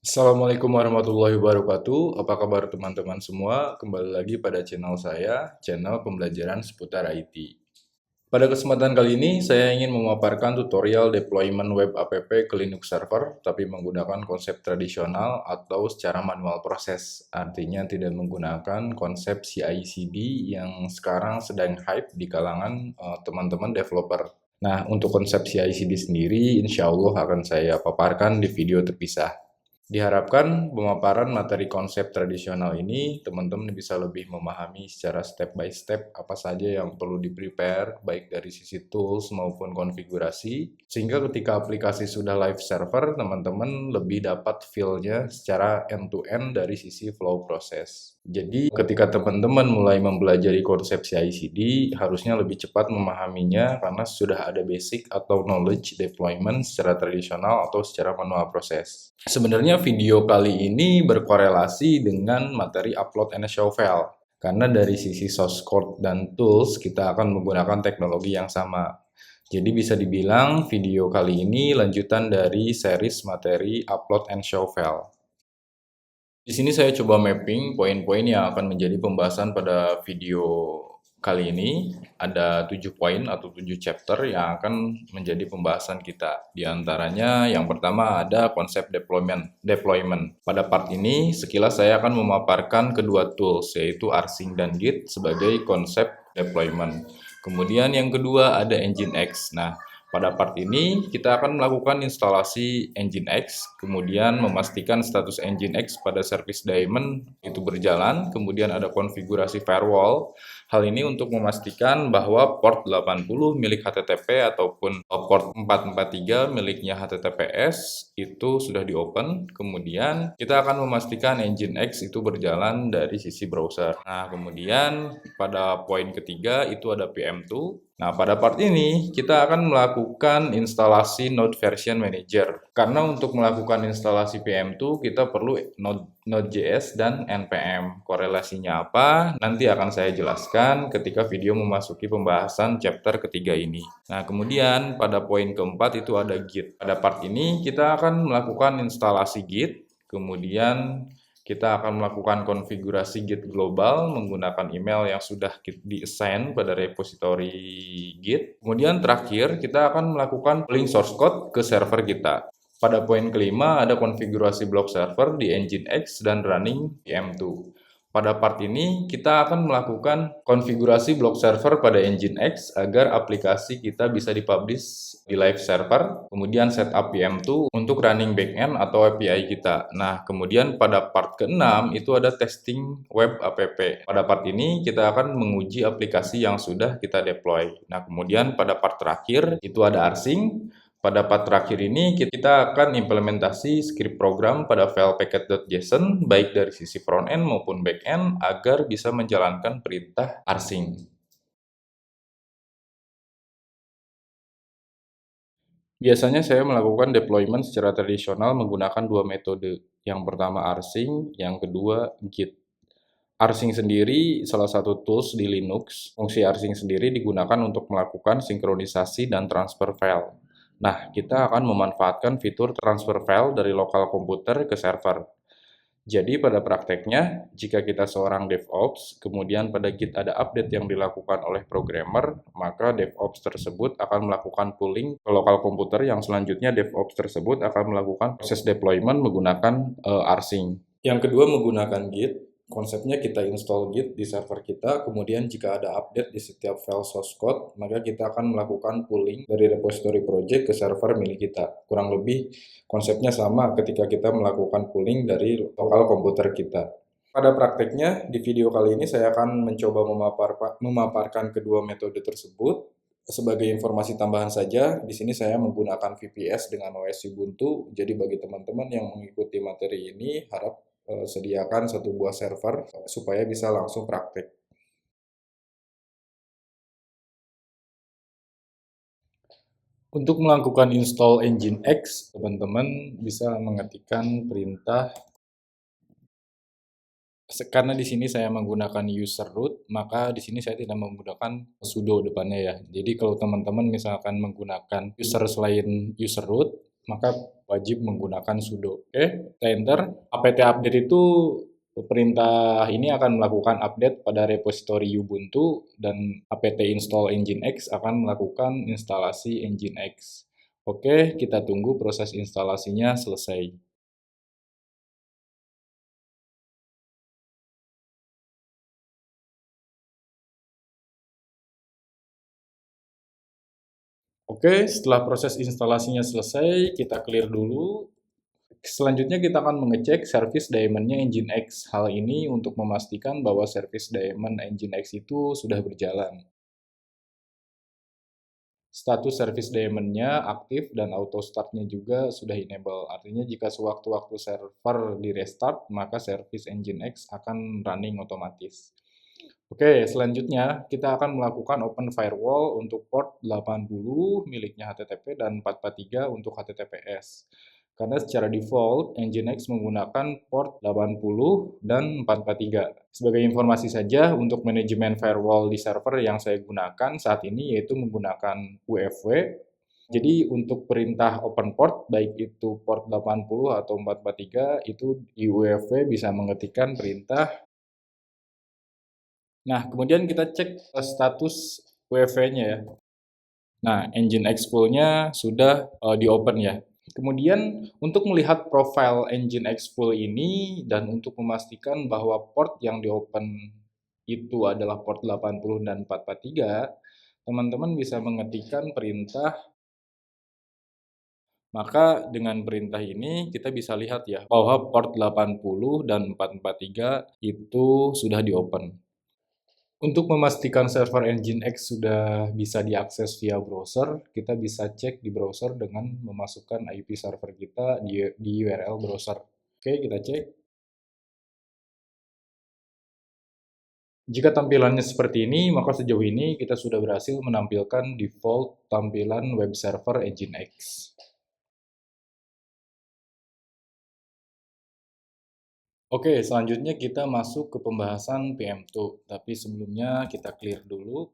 Assalamualaikum warahmatullahi wabarakatuh. Apa kabar teman-teman semua? Kembali lagi pada channel saya, channel pembelajaran seputar IT. Pada kesempatan kali ini, saya ingin memaparkan tutorial deployment web app ke Linux server, tapi menggunakan konsep tradisional atau secara manual proses. Artinya tidak menggunakan konsep CI/CD yang sekarang sedang hype di kalangan teman-teman developer. Nah, untuk konsep CI/CD sendiri, insya Allah akan saya paparkan di video terpisah. Diharapkan pemaparan materi konsep tradisional ini teman-teman bisa lebih memahami secara step by step apa saja yang perlu di-prepare baik dari sisi tools maupun konfigurasi, sehingga ketika aplikasi sudah live server teman-teman lebih dapat feel-nya secara end-to-end dari sisi flow proses. Jadi ketika teman-teman mulai mempelajari konsep CI/CD harusnya lebih cepat memahaminya karena sudah ada basic atau knowledge deployment secara tradisional atau secara manual proses. Sebenarnya video kali ini berkorelasi dengan materi upload and show file. Karena dari sisi source code dan tools kita akan menggunakan teknologi yang sama. Jadi bisa dibilang video kali ini lanjutan dari series materi upload and show file. Di sini saya coba mapping poin-poin yang akan menjadi pembahasan pada video kali ini. Ada 7 poin atau 7 chapter yang akan menjadi pembahasan kita. Di antaranya yang pertama ada konsep deployment. Pada part ini sekilas saya akan memaparkan kedua tools yaitu rsync dan git sebagai konsep deployment. Kemudian yang kedua ada Nginx. Nah, pada part ini, kita akan melakukan instalasi Nginx, kemudian memastikan status Nginx pada service daemon itu berjalan, kemudian ada konfigurasi firewall. Hal ini untuk memastikan bahwa port 80 milik HTTP ataupun port 443 miliknya HTTPS itu sudah di-open. Kemudian kita akan memastikan Nginx itu berjalan dari sisi browser. Nah, kemudian pada poin ketiga itu ada PM2. Nah, pada part ini kita akan melakukan instalasi Node Version Manager. Karena untuk melakukan instalasi PM2 kita perlu Node.js dan npm. Korelasinya apa? Nanti akan saya jelaskan ketika video memasuki pembahasan chapter ketiga ini. Nah, kemudian pada poin keempat itu ada Git. Pada part ini kita akan melakukan instalasi Git, kemudian kita akan melakukan konfigurasi Git global menggunakan email yang sudah di-assign pada repository Git. Kemudian terakhir, kita akan melakukan pulling source code ke server kita. Pada poin kelima, ada konfigurasi blok server di Nginx dan running PM2. Pada part ini, kita akan melakukan konfigurasi blok server pada Nginx agar aplikasi kita bisa dipublish di live server, kemudian setup PM2 untuk running backend atau API kita. Nah, kemudian pada part ke-6 itu ada testing web app. Pada part ini kita akan menguji aplikasi yang sudah kita deploy. Nah, kemudian pada part terakhir itu ada rsync. Pada part terakhir ini kita akan implementasi script program pada file packet.json baik dari sisi front-end maupun back-end agar bisa menjalankan perintah rsync. Biasanya saya melakukan deployment secara tradisional menggunakan dua metode. Yang pertama rsync, yang kedua git. Rsync sendiri salah satu tools di Linux. Fungsi rsync sendiri digunakan untuk melakukan sinkronisasi dan transfer file. Nah, kita akan memanfaatkan fitur transfer file dari lokal komputer ke server. Jadi pada prakteknya, jika kita seorang DevOps, kemudian pada Git ada update yang dilakukan oleh programmer, maka DevOps tersebut akan melakukan pulling ke lokal komputer yang selanjutnya DevOps tersebut akan melakukan proses deployment menggunakan rsync. Yang kedua menggunakan Git. Konsepnya kita install Git di server kita, kemudian jika ada update di setiap file source code, maka kita akan melakukan pulling dari repository project ke server milik kita. Kurang lebih konsepnya sama ketika kita melakukan pulling dari lokal komputer kita. Pada prakteknya, di video kali ini saya akan mencoba memaparkan kedua metode tersebut. Sebagai informasi tambahan saja, di sini saya menggunakan VPS dengan OS Ubuntu. Jadi bagi teman-teman yang mengikuti materi ini, harap sediakan satu buah server supaya bisa langsung praktek. Untuk melakukan install Nginx, teman-teman bisa mengetikkan perintah. Karena di sini saya menggunakan user root, maka di sini saya tidak menggunakan sudo depannya ya. Jadi kalau teman-teman misalkan menggunakan user selain user root, maka wajib menggunakan sudo. Oke, kita enter. apt update itu perintah ini akan melakukan update pada repository Ubuntu dan apt install nginx akan melakukan instalasi nginx. Oke, kita tunggu proses instalasinya selesai. Oke, setelah proses instalasinya selesai, kita clear dulu. Selanjutnya kita akan mengecek service daemon-nya Nginx. Hal ini untuk memastikan bahwa service daemon Nginx itu sudah berjalan. Status service daemon-nya aktif dan auto start-nya juga sudah enable. Artinya jika sewaktu-waktu server di restart, maka service Nginx akan running otomatis. Oke, selanjutnya kita akan melakukan open firewall untuk port 80 miliknya HTTP dan 443 untuk HTTPS. Karena secara default, Nginx menggunakan port 80 dan 443. Sebagai informasi saja, untuk manajemen firewall di server yang saya gunakan saat ini yaitu menggunakan UFW. Jadi untuk perintah open port, baik itu port 80 atau 443, itu di UFW bisa mengetikkan perintah. Nah, kemudian kita cek status UFW-nya ya. Nah, Nginx full-nya sudah di-open ya. Kemudian untuk melihat profile Nginx full ini dan untuk memastikan bahwa port yang di-open itu adalah port 80 dan 443, teman-teman bisa mengetikkan perintah. Maka dengan perintah ini kita bisa lihat ya bahwa port 80 dan 443 itu sudah di-open. Untuk memastikan server Nginx sudah bisa diakses via browser, kita bisa cek di browser dengan memasukkan IP server kita di URL browser. Oke, kita cek. Jika tampilannya seperti ini, maka sejauh ini kita sudah berhasil menampilkan default tampilan web server Nginx. Oke, selanjutnya kita masuk ke pembahasan PM2, tapi sebelumnya kita clear dulu.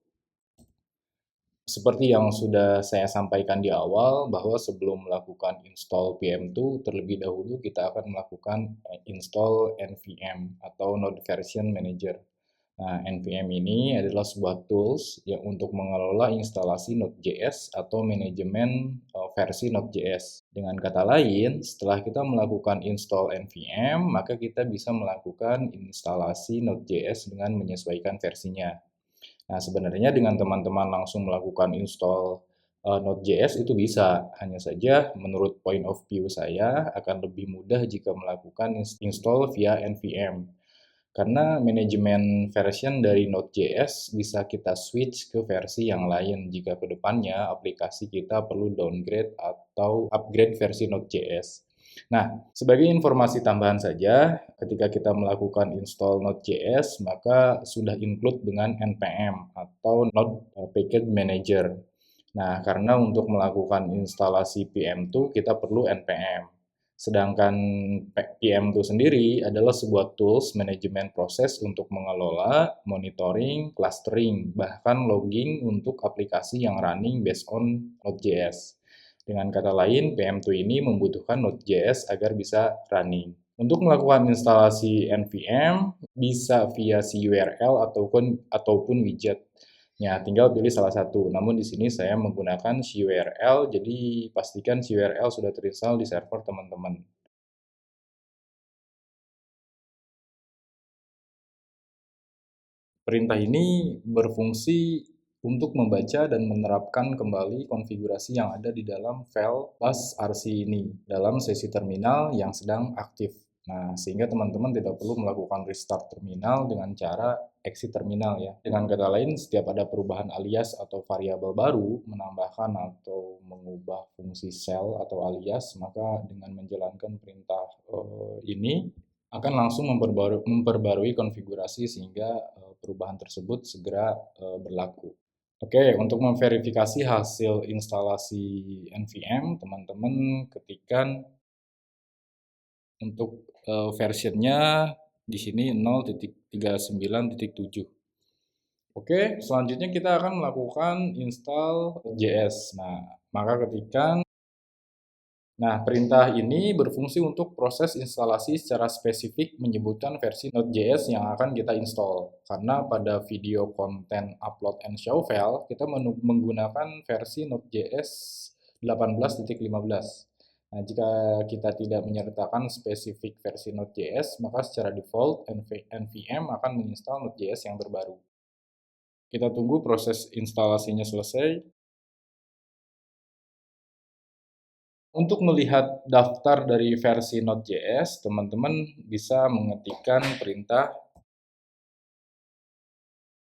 Seperti yang sudah saya sampaikan di awal, bahwa sebelum melakukan install PM2, terlebih dahulu kita akan melakukan install NVM atau Node Version Manager. Nah, NVM ini adalah sebuah tools yang untuk mengelola instalasi Node.js atau manajemen versi Node.js. Dengan kata lain, setelah kita melakukan install NVM, maka kita bisa melakukan instalasi Node.js dengan menyesuaikan versinya. Nah, sebenarnya dengan teman-teman langsung melakukan install Node.js itu bisa, hanya saja menurut point of view saya akan lebih mudah jika melakukan install via NVM. Karena manajemen version dari Node.js bisa kita switch ke versi yang lain jika kedepannya aplikasi kita perlu downgrade atau upgrade versi Node.js. Nah, sebagai informasi tambahan saja, ketika kita melakukan install Node.js, maka sudah include dengan NPM atau Node Package Manager. Nah, karena untuk melakukan instalasi PM2 kita perlu NPM. Sedangkan PM2 sendiri adalah sebuah tools manajemen proses untuk mengelola, monitoring, clustering, bahkan logging untuk aplikasi yang running based on Node.js. Dengan kata lain, PM2 ini membutuhkan Node.js agar bisa running. Untuk melakukan instalasi NVM bisa via CURL ataupun widget. Ya, tinggal pilih salah satu. Namun di sini saya menggunakan CURL, jadi pastikan CURL sudah terinstall di server teman-teman. Perintah ini berfungsi untuk membaca dan menerapkan kembali konfigurasi yang ada di dalam file bus.rc ini dalam sesi terminal yang sedang aktif. Nah, sehingga teman-teman tidak perlu melakukan restart terminal dengan cara exit terminal ya. Dengan kata lain, setiap ada perubahan alias atau variabel baru, menambahkan atau mengubah fungsi shell atau alias, maka dengan menjalankan perintah ini akan langsung memperbarui konfigurasi sehingga perubahan tersebut segera berlaku. Oke, untuk memverifikasi hasil instalasi NVM, teman-teman ketikkan untuk versionnya di sini 0.39.7. Oke, selanjutnya kita akan melakukan install JS. Nah, maka ketikkan Nah, perintah ini berfungsi untuk proses instalasi secara spesifik menyebutkan versi Node.js yang akan kita install. Karena pada video konten upload and show file, kita menggunakan versi Node.js 18.15. Nah, jika kita tidak menyertakan spesifik versi Node.js, maka secara default NVM akan menginstal Node.js yang terbaru. Kita tunggu proses instalasinya selesai. Untuk melihat daftar dari versi Node.js, teman-teman bisa mengetikkan perintah.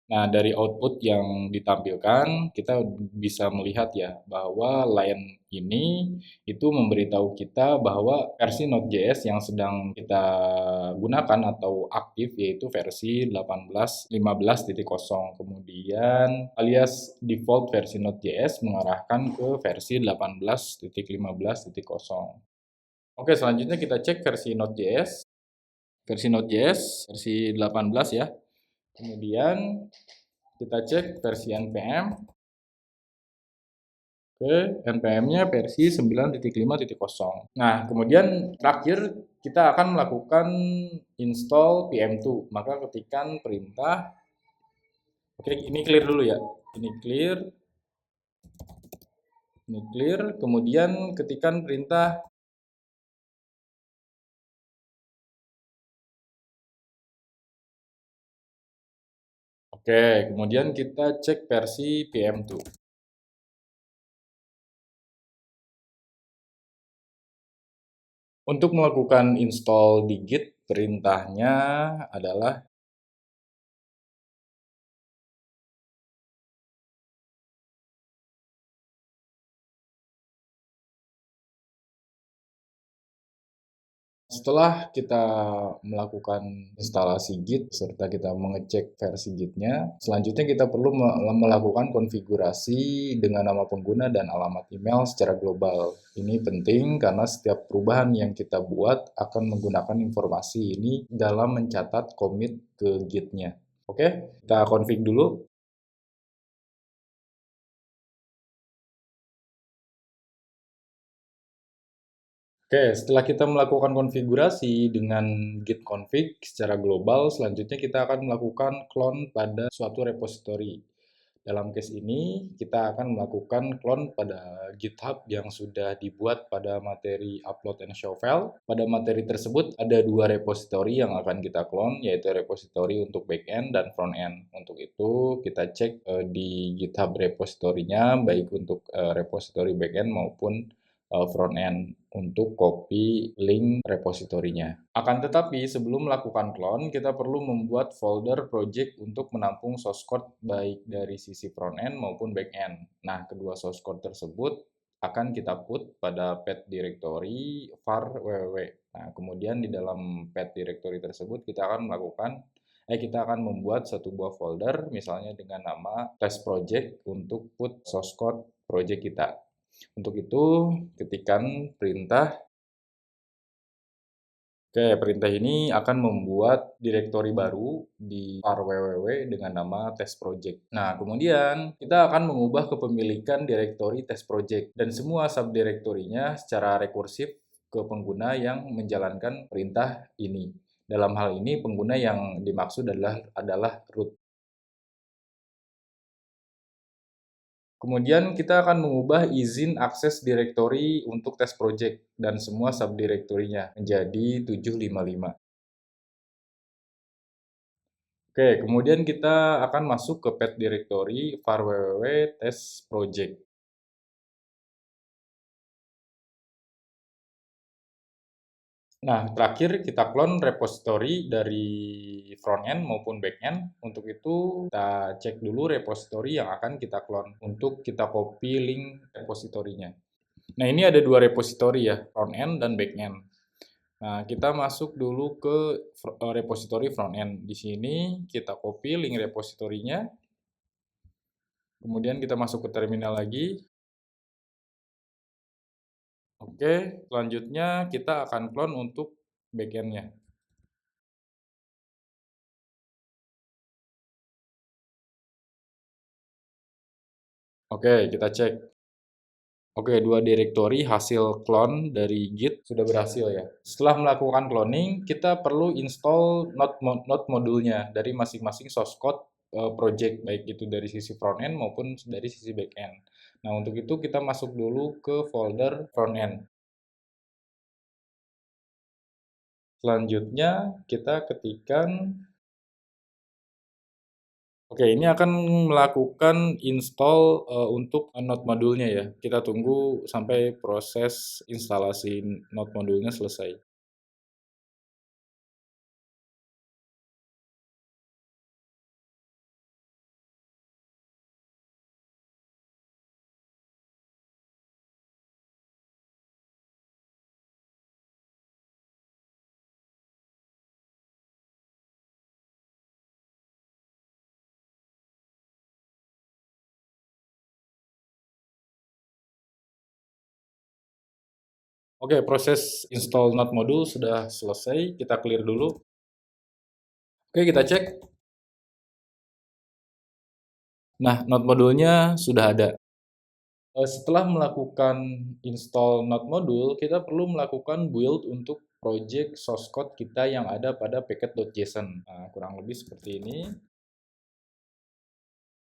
Nah, dari output yang ditampilkan, kita bisa melihat ya bahwa line ini itu memberitahu kita bahwa versi Node.js yang sedang kita gunakan atau aktif yaitu versi 18.15.0. Kemudian alias default versi Node.js mengarahkan ke versi 18.15.0. Oke, selanjutnya kita cek versi Node.js. Versi 18 ya. Kemudian kita cek versi npm. Oke, npm-nya versi 9.5.0. Nah, kemudian terakhir kita akan melakukan install pm2. Maka ketikkan perintah. Oke, ini clear dulu ya. Ini clear. Ini clear. Kemudian ketikkan perintah. Oke, kemudian kita cek versi pm2. Untuk melakukan install di Git, perintahnya adalah setelah kita melakukan instalasi Git serta kita mengecek versi Git-nya, selanjutnya kita perlu melakukan konfigurasi dengan nama pengguna dan alamat email secara global. Ini penting karena setiap perubahan yang kita buat akan menggunakan informasi ini dalam mencatat commit ke Git-nya. Oke, kita config dulu. Oke, setelah kita melakukan konfigurasi dengan git config secara global, selanjutnya kita akan melakukan clone pada suatu repository. Dalam case ini, kita akan melakukan clone pada GitHub yang sudah dibuat pada materi upload and show file. Pada materi tersebut ada dua repository yang akan kita clone, yaitu repository untuk backend dan frontend. Untuk itu, kita cek di GitHub repository-nya, baik untuk repository backend maupun front-end untuk copy link repositorinya. Akan tetapi, sebelum melakukan clone, kita perlu membuat folder project untuk menampung source code baik dari sisi front-end maupun back-end. Nah, kedua source code tersebut akan kita put pada path directory var www. Nah, kemudian di dalam path directory tersebut kita akan membuat satu buah folder misalnya dengan nama test project untuk put source code project kita. Untuk itu, ketikkan perintah. Oke, perintah ini akan membuat direktori baru di var www dengan nama test project. Nah, kemudian kita akan mengubah kepemilikan direktori test project dan semua subdirektorinya secara rekursif ke pengguna yang menjalankan perintah ini. Dalam hal ini, pengguna yang dimaksud adalah root. Kemudian kita akan mengubah izin akses directory untuk test project dan semua subdirektorinya menjadi 755. Oke, kemudian kita akan masuk ke path directory var www test project. Nah, terakhir kita clone repository dari frontend maupun backend. Untuk itu, kita cek dulu repository yang akan kita clone untuk kita copy link repositorinya. Nah, ini ada dua repository ya, frontend dan backend. Nah, kita masuk dulu ke repository frontend. Di sini kita copy link repositorinya. Kemudian kita masuk ke terminal lagi. Oke, selanjutnya kita akan clone untuk backend-nya. Oke, kita cek. Oke, dua direktori hasil clone dari Git sudah berhasil ya. Setelah melakukan cloning, kita perlu install node modulnya dari masing-masing source code project, baik itu dari sisi frontend maupun dari sisi backend. Nah, untuk itu kita masuk dulu ke folder frontend. Selanjutnya, kita ketikkan. Oke, ini akan melakukan install untuk Node modulnya ya. Kita tunggu sampai proses instalasi Node modulnya selesai. Oke, proses install Node modul sudah selesai. Kita clear dulu. Oke, kita cek. Nah, Node modulnya sudah ada. Setelah melakukan install Node modul, kita perlu melakukan build untuk project source code kita yang ada pada packet.json. Nah, kurang lebih seperti ini.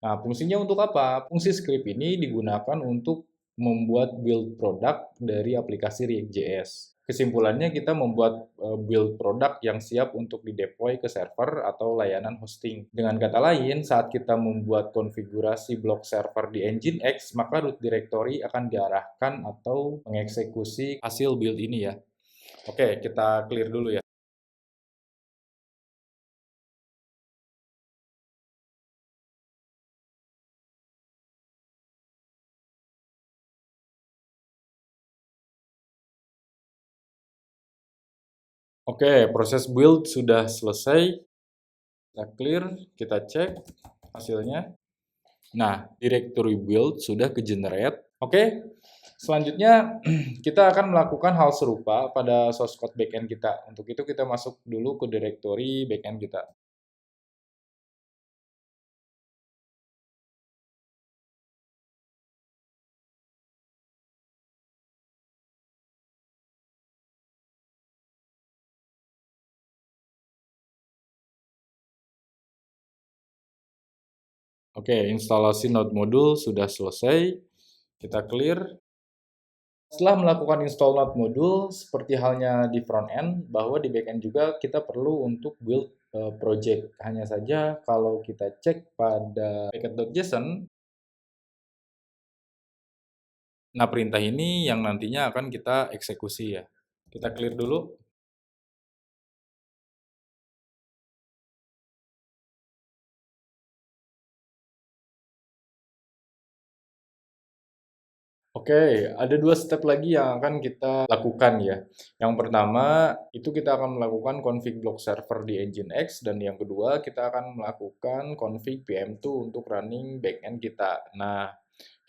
Nah, fungsinya untuk apa? Fungsi script ini digunakan untuk membuat build produk dari aplikasi React.js. Kesimpulannya kita membuat build produk yang siap untuk dideploy ke server atau layanan hosting. Dengan kata lain, saat kita membuat konfigurasi blok server di Nginx, maka root directory akan diarahkan atau mengeksekusi hasil build ini ya. Oke, kita clear dulu ya. Oke, proses build sudah selesai. Kita clear, kita cek hasilnya. Nah, directory build sudah ke-generate. Oke, selanjutnya kita akan melakukan hal serupa pada source code backend kita. Untuk itu kita masuk dulu ke directory backend kita. Oke, instalasi node modul sudah selesai. Kita clear. Setelah melakukan install node modul, seperti halnya di front end, bahwa di backend juga kita perlu untuk build project. Hanya saja kalau kita cek pada packet.json, nah perintah ini yang nantinya akan kita eksekusi ya. Kita clear dulu. Oke, ada dua step lagi yang akan kita lakukan ya. Yang pertama, itu kita akan melakukan config block server di Nginx, dan yang kedua, kita akan melakukan config PM2 untuk running backend kita. Nah,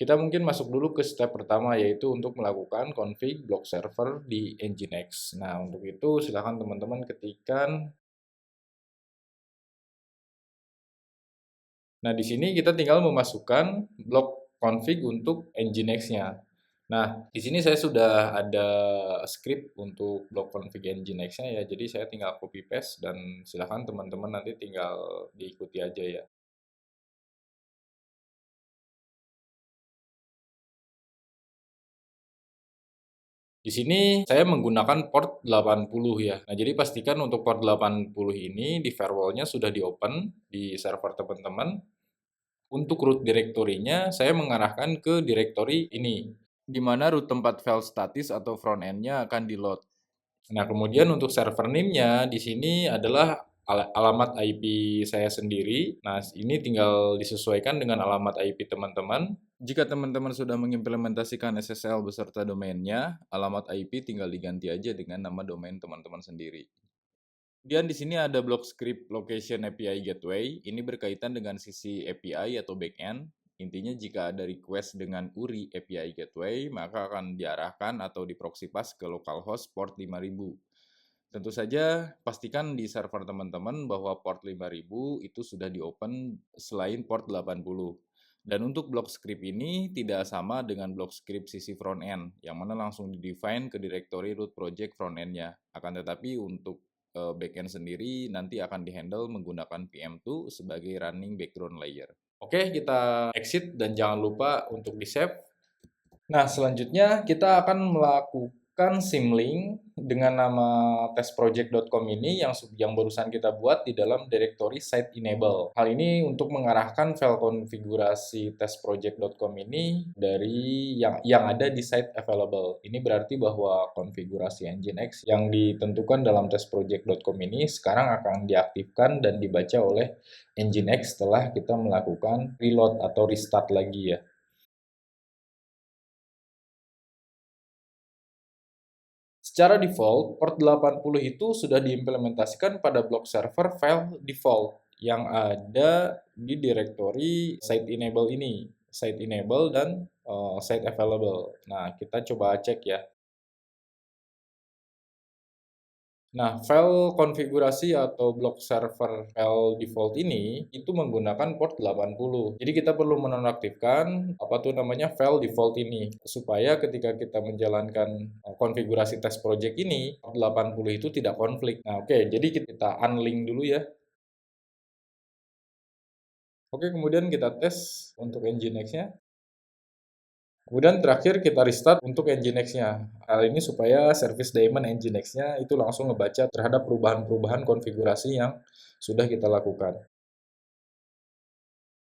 kita mungkin masuk dulu ke step pertama, yaitu untuk melakukan config block server di Nginx. Nah, untuk itu silakan teman-teman ketikkan. Nah, di sini kita tinggal memasukkan blok config untuk Nginx-nya. Nah, di sini saya sudah ada script untuk blok config Nginx-nya ya, jadi saya tinggal copy paste dan silakan teman-teman nanti tinggal diikuti aja ya. Di sini saya menggunakan port 80 ya. Nah, jadi pastikan untuk port 80 ini di firewall-nya sudah di-open di server teman-teman. Untuk root directory-nya saya mengarahkan ke directory ini, di mana root tempat file statis atau front end-nya akan di-load. Nah, kemudian untuk server name-nya di sini adalah alamat IP saya sendiri. Nah, ini tinggal disesuaikan dengan alamat IP teman-teman. Jika teman-teman sudah mengimplementasikan SSL beserta domainnya, alamat IP tinggal diganti aja dengan nama domain teman-teman sendiri. Kemudian di sini ada blok script location API gateway. Ini berkaitan dengan sisi API atau backend. Intinya jika ada request dengan URI API gateway, maka akan diarahkan atau di-proxy pass ke localhost port 5000. Tentu saja pastikan di server teman-teman bahwa port 5000 itu sudah di-open selain port 80. Dan untuk block script ini tidak sama dengan block script sisi front end, yang mana langsung di-define ke directory root project front end-nya. Akan tetapi untuk backend sendiri nanti akan di-handle menggunakan PM2 sebagai running background layer. Oke, kita exit dan jangan lupa untuk di-save. Nah, selanjutnya kita akan melakukan symlink dengan nama testproject.com ini yang barusan kita buat di dalam directory site enable. Hal ini untuk mengarahkan file konfigurasi testproject.com ini dari yang ada di site available. Ini berarti bahwa konfigurasi Nginx yang ditentukan dalam testproject.com ini sekarang akan diaktifkan dan dibaca oleh Nginx setelah kita melakukan reload atau restart lagi ya. Secara default, port 80 itu sudah diimplementasikan pada block server file default yang ada di directory site enable ini, site enable dan site available. Nah, kita coba cek ya. Nah, file konfigurasi atau block server file default ini itu menggunakan port 80. Jadi kita perlu menonaktifkan apa tuh namanya file default ini supaya ketika kita menjalankan konfigurasi test project ini port 80 itu tidak konflik. Nah, oke, jadi kita unlink dulu ya. Oke, kemudian kita tes untuk Nginx-nya. Kemudian terakhir kita restart untuk Nginx-nya. Hal ini supaya service daemon Nginx-nya itu langsung ngebaca terhadap perubahan-perubahan konfigurasi yang sudah kita lakukan.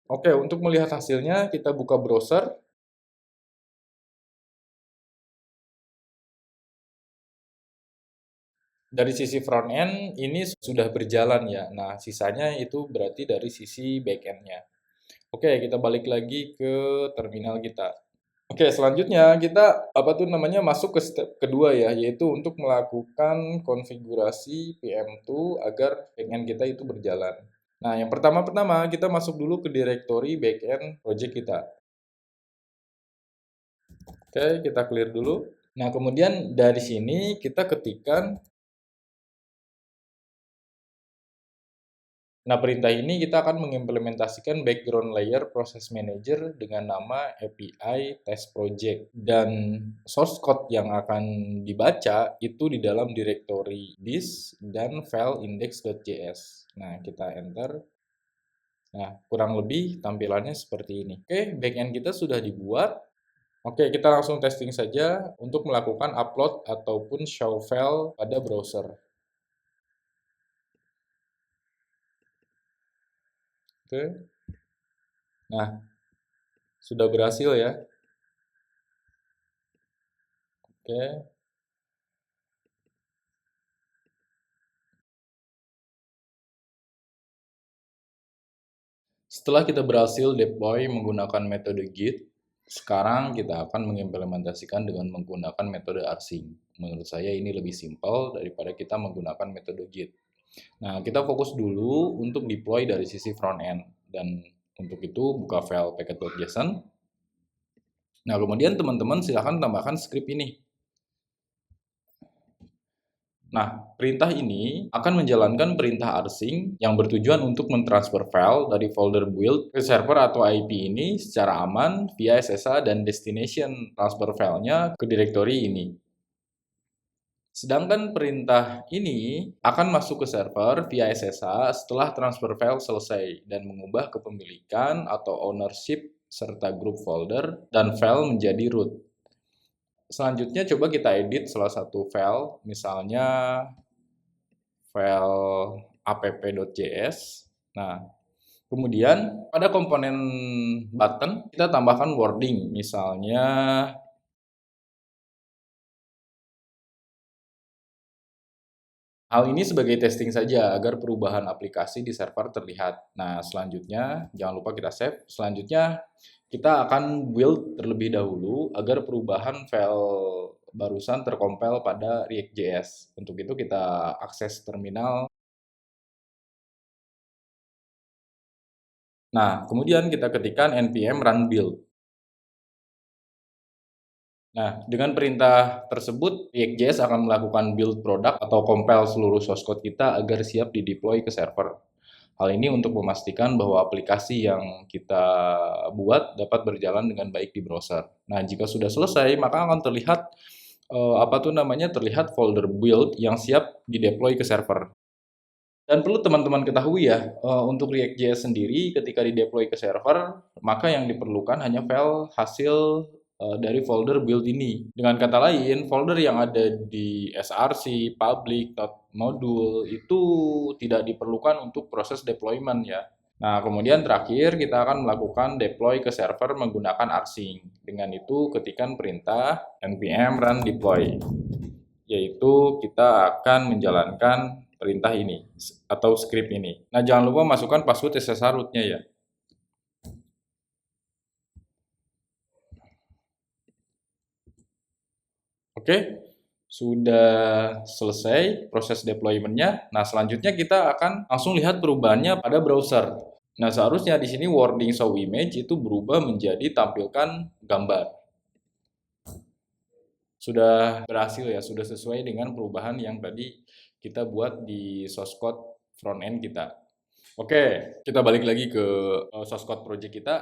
Oke, untuk melihat hasilnya kita buka browser. Dari sisi front end ini sudah berjalan ya. Nah, sisanya itu berarti dari sisi back end-nya. Oke, kita balik lagi ke terminal kita. Oke, selanjutnya kita masuk ke step kedua ya, yaitu untuk melakukan konfigurasi PM2 agar backend kita itu berjalan. Nah, yang pertama-tama kita masuk dulu ke directory backend project kita. Oke, kita clear dulu. Nah, kemudian dari sini kita ketikkan. Nah, perintah ini kita akan mengimplementasikan background layer process manager dengan nama API test project. Dan source code yang akan dibaca itu di dalam directory this dan file index.js. Nah, kita enter. Nah, kurang lebih tampilannya seperti ini. Oke, backend kita sudah dibuat. Oke, kita langsung testing saja untuk melakukan upload ataupun show file pada browser. Oke. Nah, sudah berhasil ya. Oke. Setelah kita berhasil deploy menggunakan metode Git, sekarang kita akan mengimplementasikan dengan menggunakan metode rsync. Menurut saya ini lebih simpel daripada kita menggunakan metode Git. Nah, kita fokus dulu untuk deploy dari sisi front end. Dan untuk itu buka file packet.json. Nah, kemudian teman-teman silahkan tambahkan script ini. Nah, perintah ini akan menjalankan perintah rsync yang bertujuan untuk mentransfer file dari folder build ke server atau IP ini secara aman via SSH dan destination transfer filenya ke directory ini. Sedangkan perintah ini akan masuk ke server via SSH setelah transfer file selesai dan mengubah kepemilikan atau ownership serta group folder dan file menjadi root. Selanjutnya coba kita edit salah satu file, misalnya file app.js. Nah, kemudian pada komponen button kita tambahkan wording, misalnya hal ini sebagai testing saja agar perubahan aplikasi di server terlihat. Nah, selanjutnya jangan lupa kita save. Selanjutnya kita akan build terlebih dahulu agar perubahan file barusan terkompil pada React.js. Untuk itu kita akses terminal. Nah, kemudian kita ketikkan npm run build. Nah, dengan perintah tersebut, React.js akan melakukan build product atau compile seluruh source code kita agar siap dideploy ke server. Hal ini untuk memastikan bahwa aplikasi yang kita buat dapat berjalan dengan baik di browser. Nah, jika sudah selesai, maka akan terlihat terlihat folder build yang siap dideploy ke server. Dan perlu teman-teman ketahui ya, untuk React.js sendiri ketika dideploy ke server, maka yang diperlukan hanya file hasil dari folder build ini. Dengan kata lain, folder yang ada di src, public, module itu tidak diperlukan untuk proses deployment ya. Nah, kemudian terakhir kita akan melakukan deploy ke server menggunakan rsync. Dengan itu ketikan perintah npm run deploy, yaitu kita akan menjalankan perintah ini atau script ini. Nah, jangan lupa masukkan password SSH root-nya ya. Oke, sudah selesai proses deployment-nya. Nah, selanjutnya kita akan langsung lihat perubahannya pada browser. Nah, seharusnya di sini wording show image itu berubah menjadi tampilkan gambar. Sudah berhasil ya, sudah sesuai dengan perubahan yang tadi kita buat di source code front end kita. Oke, kita balik lagi ke source code project kita.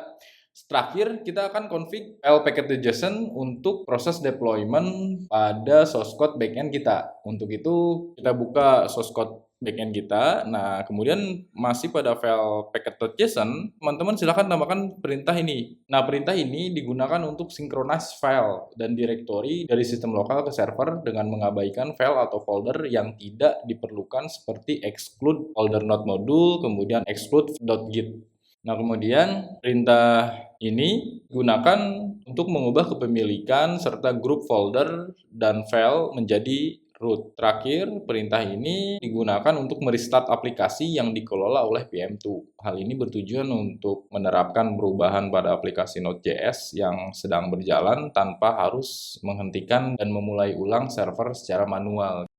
Terakhir, kita akan config file package.json untuk proses deployment pada source code backend kita. Untuk itu, kita buka source code backend kita. Nah, kemudian masih pada file package.json, teman-teman silahkan tambahkan perintah ini. Nah, perintah ini digunakan untuk synchronize file dan directory dari sistem lokal ke server dengan mengabaikan file atau folder yang tidak diperlukan seperti exclude folder not module, kemudian exclude.git. Nah, kemudian perintah ini digunakan untuk mengubah kepemilikan serta grup folder dan file menjadi root. Terakhir, perintah ini digunakan untuk merestart aplikasi yang dikelola oleh PM2. Hal ini bertujuan untuk menerapkan perubahan pada aplikasi Node.js yang sedang berjalan tanpa harus menghentikan dan memulai ulang server secara manual.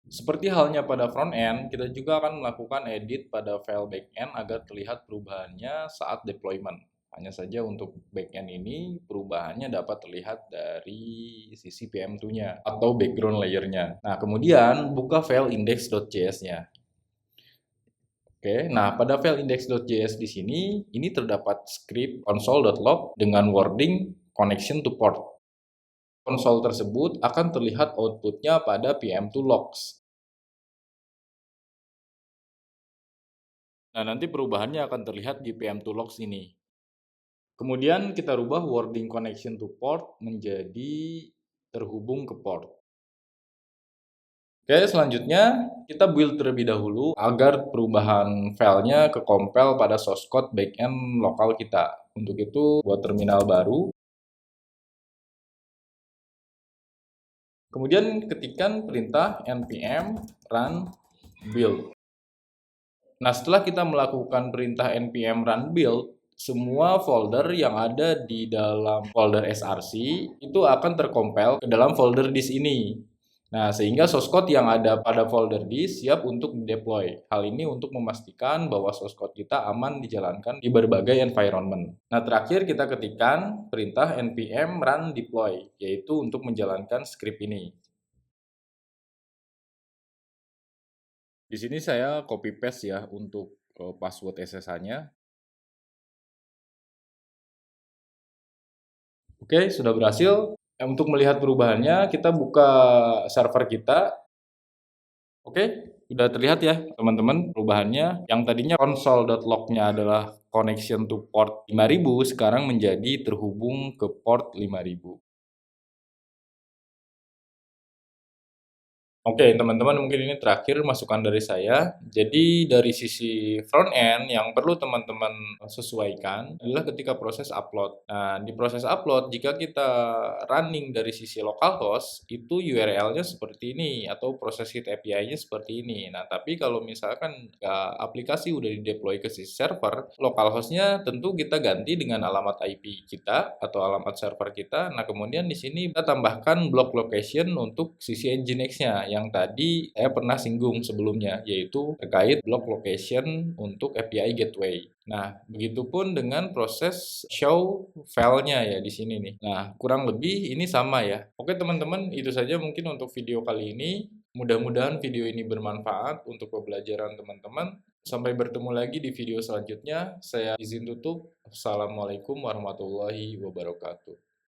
Seperti halnya pada front-end, kita juga akan melakukan edit pada file back-end agar terlihat perubahannya saat deployment. Hanya saja untuk back-end ini, perubahannya dapat terlihat dari sisi PM2-nya atau background layer-nya. Nah, kemudian buka file index.js-nya. Oke, nah pada file index.js di sini, ini terdapat script console.log dengan wording connection to port. Konsol tersebut akan terlihat outputnya pada PM2 logs. Nah, nanti perubahannya akan terlihat di PM2 logs ini. Kemudian kita rubah wording connection to port menjadi terhubung ke port. Oke, selanjutnya kita build terlebih dahulu agar perubahan filenya ke-compile pada source code backend lokal kita. Untuk itu, buat terminal baru. Kemudian ketikkan perintah npm run build. Nah, setelah kita melakukan perintah npm run build, semua folder yang ada di dalam folder src itu akan tercompile ke dalam folder disk ini. Nah, sehingga source code yang ada pada folder disk siap untuk deploy. Hal ini untuk memastikan bahwa source code kita aman dijalankan di berbagai environment. Nah, terakhir kita ketikkan perintah npm run deploy, yaitu untuk menjalankan script ini. Di sini saya copy paste ya untuk password SSH-nya. Oke, sudah berhasil. Untuk melihat perubahannya, kita buka server kita. Oke, sudah terlihat ya teman-teman perubahannya. Yang tadinya console.log-nya adalah connection to port 5000, sekarang menjadi terhubung ke port 5000. Oke, teman-teman, mungkin ini terakhir masukan dari saya. Jadi dari sisi front end yang perlu teman-teman sesuaikan adalah ketika proses upload. Nah, di proses upload jika kita running dari sisi localhost itu URL-nya seperti ini atau proses hit API-nya seperti ini. Nah, tapi kalau misalkan aplikasi udah di-deploy ke sisi server, localhost-nya tentu kita ganti dengan alamat IP kita atau alamat server kita. Nah, kemudian di sini kita tambahkan block location untuk sisi Nginx-nya yang tadi saya pernah singgung sebelumnya, yaitu terkait block location untuk API gateway. Nah, begitupun dengan proses show filenya ya di sini nih. Nah, kurang lebih ini sama ya. Oke teman-teman, itu saja mungkin untuk video kali ini. Mudah-mudahan video ini bermanfaat untuk pembelajaran teman-teman. Sampai bertemu lagi di video selanjutnya. Saya izin tutup. Assalamualaikum warahmatullahi wabarakatuh.